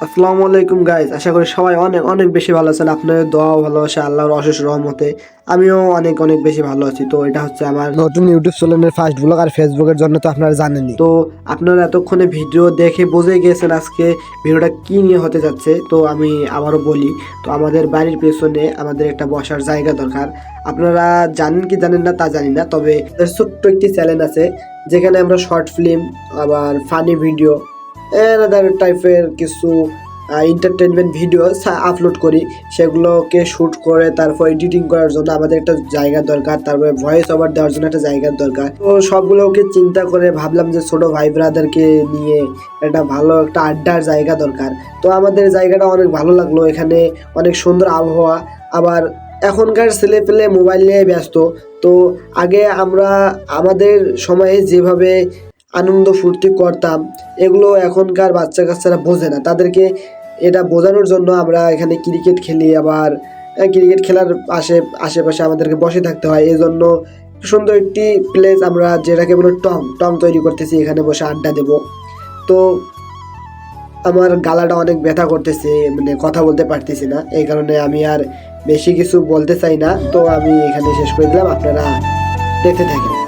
আসসালামু আলাইকুম গাইজ, আশা করি সবাই অনেক অনেক বেশি ভালো আছেন। আপনাদের দোয়া ভালোবাসা আল্লাহর অশেষ রহমতে আমিও অনেক অনেক বেশি ভালো আছি। তো এটা হচ্ছে আমার নতুন ইউটিউব চ্যানেলের ফার্স্ট ব্লগ, আর ফেসবুকের জন্য তো আপনারা জানেনই। তো আপনারা এতক্ষণে ভিডিও দেখে বুঝে গিয়েছেন আজকে ভিডিওটা কি নিয়ে হতে যাচ্ছে। তো আমি আবারও বলি, তো আমাদের বাড়ির পেছনে আমাদের একটা বসার জায়গা দরকার। আপনারা জানেন কি জানেন না তা জানি না, তবে ছোট্ট একটি চ্যানেল আছে যেখানে আমরা শর্ট ফিল্ম, আবার ফানি ভিডিও, আদার টাইপের কিছু এন্টারটেনমেন্ট ভিডিও আপলোড করি। সেগুলোকে শ্যুট করে তারপর এডিটিং করার জন্য আমাদের একটা জায়গা দরকার, তারপরে ভয়েস ওভার দেওয়ার জন্য একটা জায়গার দরকার। তো সবগুলোকে চিন্তা করে ভাবলাম যে ছোট ভাই ব্রাদারকে নিয়ে একটা ভালো একটা আড্ডার জায়গা দরকার। তো আমাদের জায়গাটা অনেক ভালো লাগলো, এখানে অনেক সুন্দর আবহাওয়া। আবার এখনকার ছেলে পেলে মোবাইল নিয়ে ব্যস্ত। তো আগে আমরা আমাদের সময়ে যেভাবে আনন্দ ফুর্তি করতাম, এগুলো এখনকার বাচ্চা কাচ্চারা বোঝে না। তাদেরকে এটা বোঝানোর জন্য আমরা এখানে ক্রিকেট খেলি। আবার ক্রিকেট খেলার আশেপাশে আমাদেরকে বসে থাকতে হয়। এই জন্য সুন্দর একটি প্লেস আমরা যেটাকে বলে টং টং তৈরি করতেছি, এখানে বসে আড্ডা দেব। তো আমার গালাটা অনেক ব্যথা করতেছে, মানে কথা বলতে পারতেছি না, এই কারণে আমি আর বেশি কিছু বলতে চাই না। তো আমি এখানে শেষ করে দিলাম, আপনারা দেখতে থাকেন।